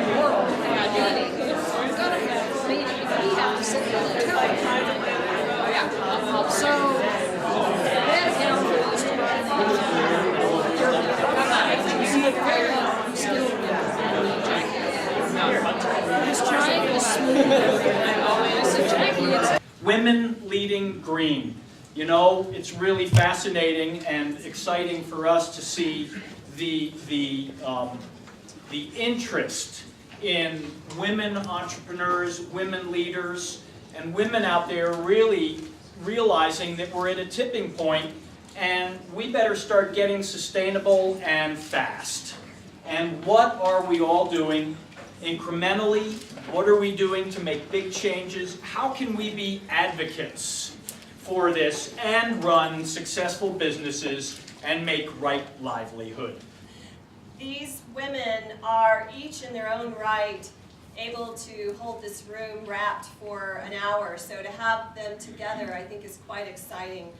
the world have meaning. We've got to have meaning. We have to sit there and tell it. So, that account for these very skilled Miss Chai was smooth. I said, Jackie, it's... Women leading green. You know, it's really fascinating and exciting for us to see the interest in women entrepreneurs, women leaders, and women out there really realizing that we're at a tipping point and we better start getting sustainable and fast. And what are we all doing incrementally? What are we doing to make big changes? How can we be advocates for this and run successful businesses and make right livelihood? These women are each in their own right able to hold this room wrapped for an hour. So to have them together, I think, is quite exciting.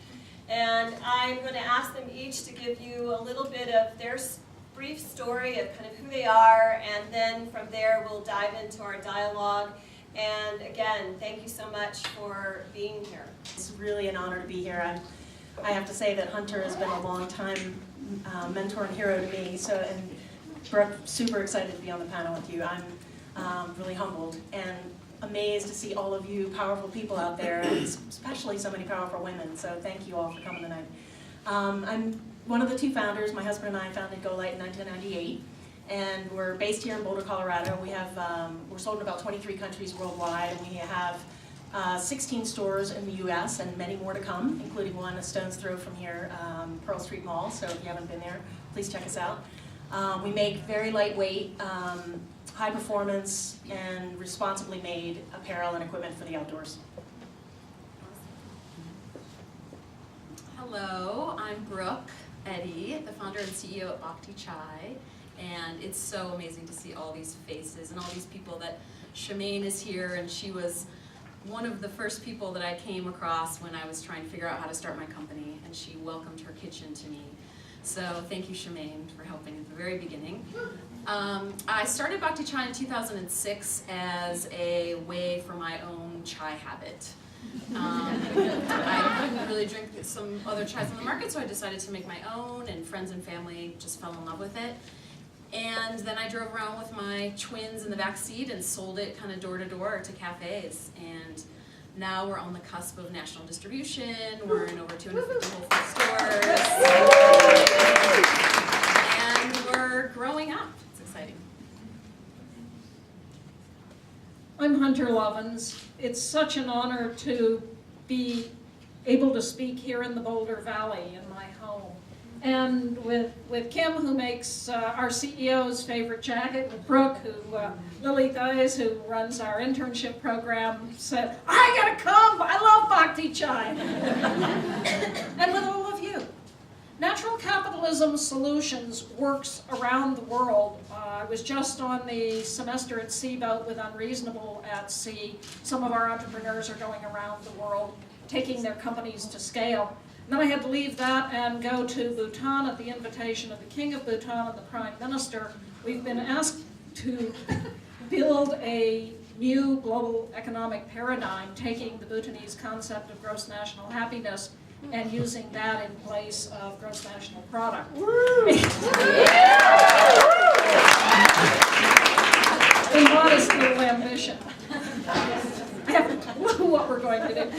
And I'm going to ask them each to give you a little bit of their brief story of kind of who they are, and then from there we'll dive into our dialogue. And again, thank you so much for being here. It's really an honor to be here. I have to say that Hunter has been a long time mentor and hero to me. So, and Brooke, super excited to be on the panel with you. I'm really humbled and amazed to see all of you powerful people out there, and especially so many powerful women. So thank you all for coming tonight. I'm one of the two founders. My husband and I founded Go Lite in 1998, and we're based here in Boulder, Colorado. We have we're sold in about 23 countries worldwide, and we have 16 stores in the U.S. and many more to come, including one a stone's throw from here, Pearl Street Mall. So if you haven't been there, please check us out. We make very lightweight, high performance, and responsibly made apparel and equipment for the outdoors. Hello, I'm Brook Eddy, the founder and CEO of Bhakti Chai, and it's so amazing to see all these faces and all these people. That Seleyn is here, and she was one of the first people that I came across when I was trying to figure out how to start my company, and she welcomed her kitchen to me. So thank you, Seleyn, for helping at the very beginning. I started Bhakti Chai in 2006 as a way for my own chai habit. I couldn't really drink some other chais on the market, so I decided to make my own, and friends and family just fell in love with it. And then I drove around with my twins in the back seat and sold it kind of door to door to cafes. And now we're on the cusp of national distribution. We're in over 250 Whole Foods stores. And we're growing up. It's exciting. I'm Hunter Lovins. It's such an honor to be able to speak here in the Boulder Valley in my home. And with Kim, who makes our CEO's favorite jacket, with Brooke, who Lily Thies, who runs our internship program, said, I gotta come, I love Bhakti Chai. And with all of you. Natural Capitalism Solutions works around the world. I was just on the semester at sea boat with Unreasonable at Sea. Some of our entrepreneurs are going around the world, taking their companies to scale. And then I had to leave that and go to Bhutan at the invitation of the King of Bhutan and the Prime Minister. We've been asked to build a new global economic paradigm, taking the Bhutanese concept of gross national happiness and using that in place of gross national product. A modest little ambition. I have no clue what we're going to do.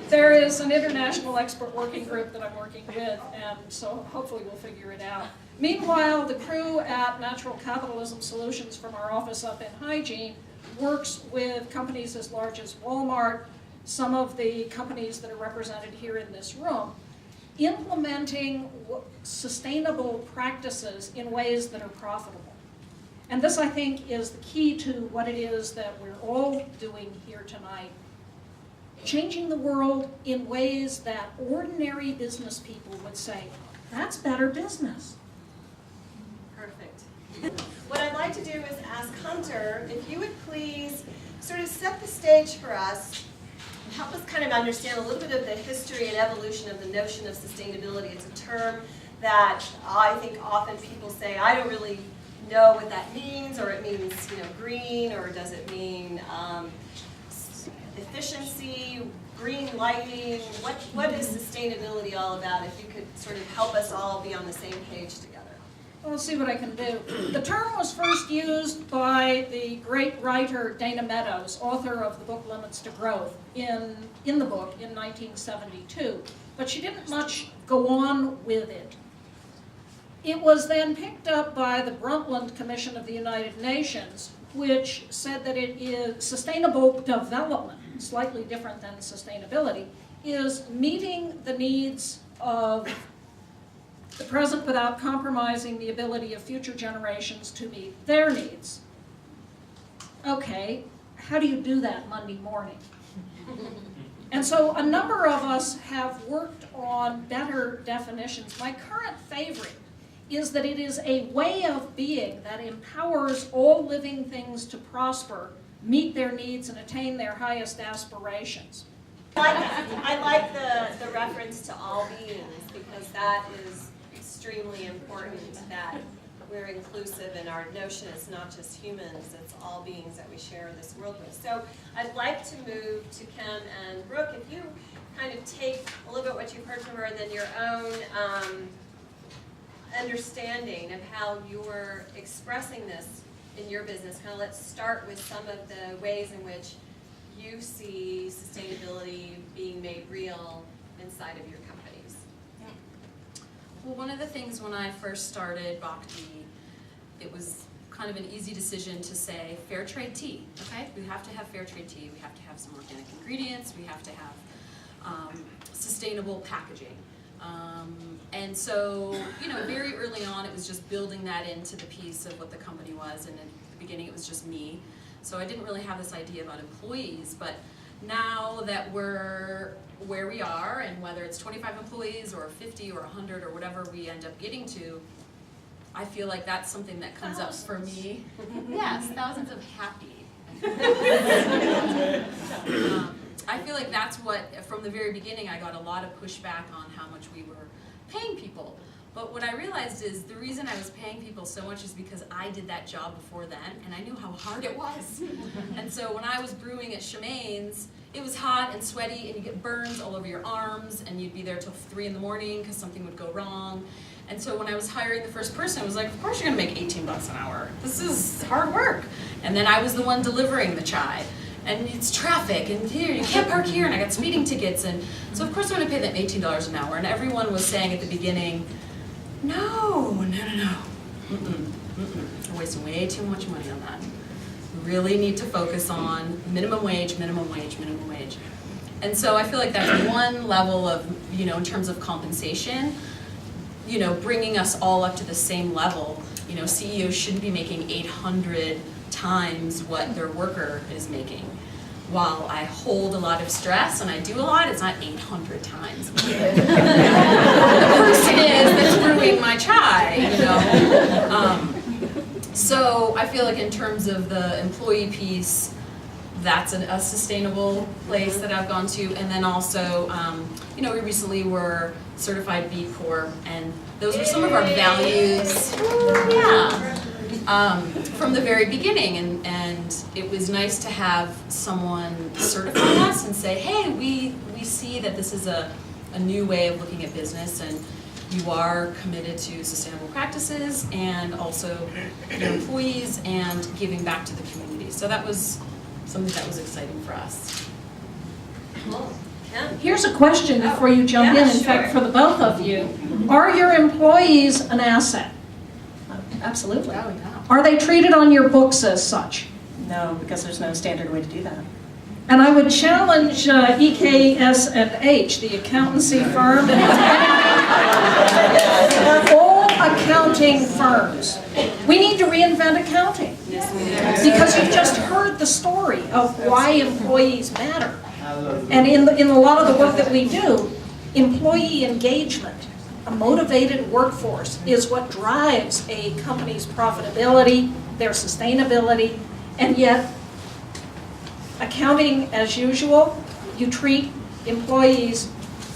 There is an international expert working group that I'm working with, and so hopefully we'll figure it out. Meanwhile, the crew at Natural Capitalism Solutions from our office up in Hygiene works with companies as large as Walmart, some of the companies that are represented here in this room, implementing sustainable practices in ways that are profitable. And this, I think, is the key to what it is that we're all doing here tonight. Changing the world in ways that ordinary business people would say, that's better business. Perfect. What I'd like to do is ask Hunter, if you would please sort of set the stage for us, help us kind of understand a little bit of the history and evolution of the notion of sustainability. It's a term that I think often people say, I don't really know what that means, or it means, green, or does it mean efficiency, green lighting? What is sustainability all about? If you could sort of help us all be on the same page together. Well, let's see what I can do. The term was first used by the great writer Dana Meadows, author of the book Limits to Growth, in the book in 1972. But she didn't much go on with it. It was then picked up by the Brundtland Commission of the United Nations, which said that it is sustainable development, slightly different than sustainability, is meeting the needs of the present without compromising the ability of future generations to meet their needs. Okay, how do you do that Monday morning? And so a number of us have worked on better definitions. My current favorite is that it is a way of being that empowers all living things to prosper, meet their needs, and attain their highest aspirations. I like the reference to all beings, because that is extremely important, that we're inclusive, and our notion is not just humans, it's all beings that we share this world with. So I'd like to move to Kim and Brook. If you kind of take a little bit what you've heard from her, and then your own understanding of how you're expressing this in your business. Kind of let's start with some of the ways in which you see sustainability being made real inside of your companies. Well, one of the things when I first started Bhakti, it was kind of an easy decision to say fair trade tea, okay? We have to have fair trade tea, we have to have some organic ingredients, we have to have sustainable packaging. And so, very early on it was just building that into the piece of what the company was, and in the beginning it was just me. So I didn't really have this idea about employees, but now that we're where we are, and whether it's 25 employees or 50 or 100 or whatever we end up getting to, I feel like that's something that comes up for me. Yes, thousands of happy. I feel like that's what, from the very beginning, I got a lot of pushback on how much we were paying people. But what I realized is the reason I was paying people so much is because I did that job before then, and I knew how hard it was. And so when I was brewing at Seleyn's, it was hot and sweaty, and you get burns all over your arms, and you'd be there till 3 in the morning because something would go wrong. And so when I was hiring the first person, I was like, of course you're gonna make 18 bucks an hour. This is hard work. And then I was the one delivering the chai. And it's traffic, and here, you can't park here, and I got speeding tickets, and so of course I'm gonna pay them $18 an hour. And everyone was saying at the beginning, no. You're wasting way too much money on that. We really need to focus on minimum wage. And so I feel like that's one level of, in terms of compensation, bringing us all up to the same level. CEOs shouldn't be making 800 times what their worker is making. While I hold a lot of stress and I do a lot, it's not 800 times. The person is that's brewing my chai, So I feel like in terms of the employee piece, that's a sustainable place that I've gone to. And then also, we recently were certified B Corp, and those were some of our values. Yeah. From the very beginning, and it was nice to have someone certify us and say, hey, we see that this is a new way of looking at business, and you are committed to sustainable practices and also your employees and giving back to the community. So that was something that was exciting for us. Cool. Yeah. Here's a question before you jump in fact, for the both of you. Are your employees an asset? Absolutely. Oh, yeah. Are they treated on your books as such? No, because there's no standard way to do that. And I would challenge EKS&H, the accountancy firm, all accounting firms. We need to reinvent accounting. Because you've just heard the story of why employees matter. And in a lot of the work that we do, employee engagement, a motivated workforce, is what drives a company's profitability, their sustainability, and yet accounting, as usual, you treat employees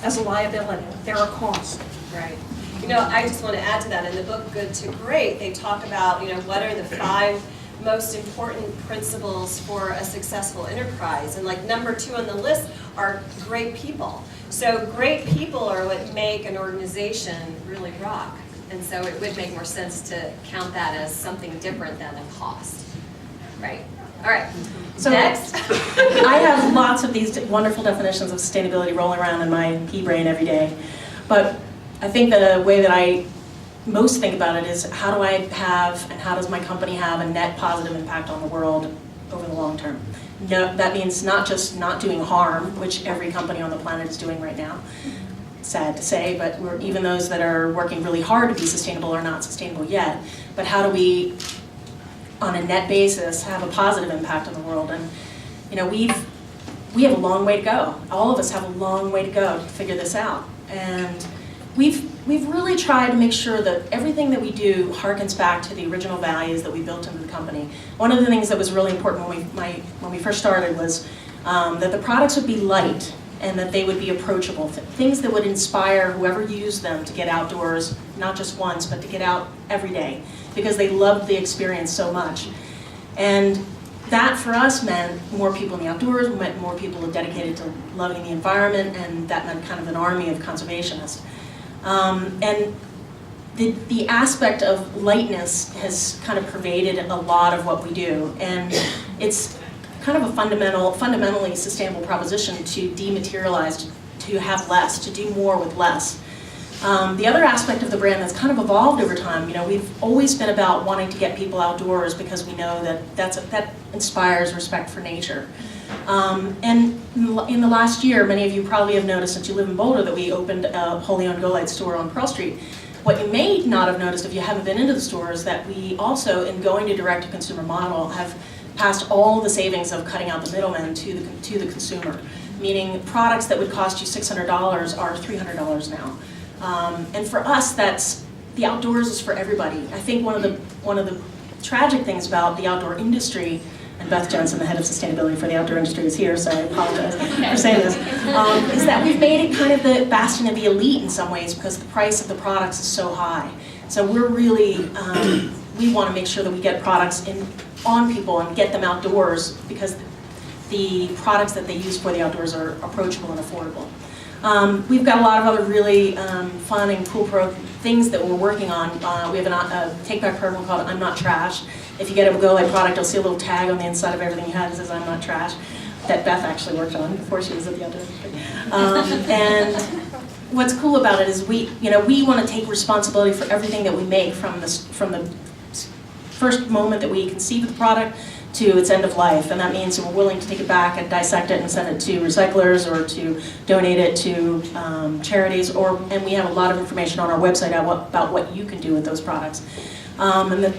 as a liability. They're a cost. Right. I just want to add to that. In the book Good to Great, they talk about, what are the 5 most important principles for a successful enterprise. And like number 2 on the list are great people. So great people are what make an organization really rock. And so it would make more sense to count that as something different than a cost. Right. All right. So next. I have lots of these wonderful definitions of sustainability rolling around in my pea brain every day. But I think the way that I most think about it is how do I have and how does my company have a net positive impact on the world over the long term? No, that means not just not doing harm, which every company on the planet is doing right now. Sad to say, but even those that are working really hard to be sustainable are not sustainable yet. But how do we, on a net basis, have a positive impact on the world? And we have a long way to go. All of us have a long way to go to figure this out. And we've really tried to make sure that everything that we do harkens back to the original values that we built into the company. One of the things that was really important when we first started was that the products would be light and that they would be approachable. Things that would inspire whoever used them to get outdoors, not just once, but to get out every day, because they loved the experience so much. And that for us meant more people in the outdoors, meant more people dedicated to loving the environment, and that meant kind of an army of conservationists. And the aspect of lightness has kind of pervaded a lot of what we do, and it's kind of a fundamentally sustainable proposition to dematerialize, to have less, to do more with less. The other aspect of the brand that's kind of evolved over time, we've always been about wanting to get people outdoors because we know that inspires respect for nature. And in the last year, many of you probably have noticed, since you live in Boulder, that we opened a wholly owned Go Lite store on Pearl Street. What you may not have noticed if you haven't been into the store is that we also, in going to direct-to-consumer model, have passed all the savings of cutting out the middlemen to the consumer, meaning products that would cost you $600 are $300 now. And for us, the outdoors is for everybody. I think one of the tragic things about the outdoor industry, and Beth Jensen, the head of sustainability for the outdoor industry, is here, so I apologize for saying this, is that we've made it kind of the bastion of the elite in some ways because the price of the products is so high. So we're really, we want to make sure that we get products on people and get them outdoors because the products that they use for the outdoors are approachable and affordable. We've got a lot of other really fun and cool things that we're working on. We have a take-back program called I'm Not Trash. If you get a Go Lite product, you'll see a little tag on the inside of everything you have that says I'm not trash, that Beth actually worked on before she was at the outdoor industry. And what's cool about it is we want to take responsibility for everything that we make from the first moment that we conceive the product to its end of life, and that means we're willing to take it back and dissect it and send it to recyclers or to donate it to charities, and we have a lot of information on our website about what you can do with those products. And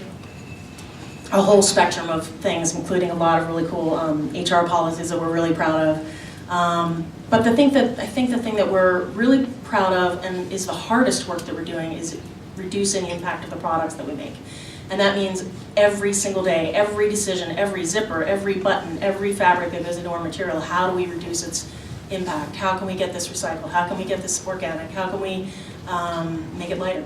a whole spectrum of things, including a lot of really cool HR policies that we're really proud of. But I think the thing that we're really proud of and is the hardest work that we're doing is reducing the impact of the products that we make. And that means every single day, every decision, every zipper, every button, every fabric that goes into our material, how do we reduce its impact? How can we get this recycled? How can we get this organic? How can we make it lighter?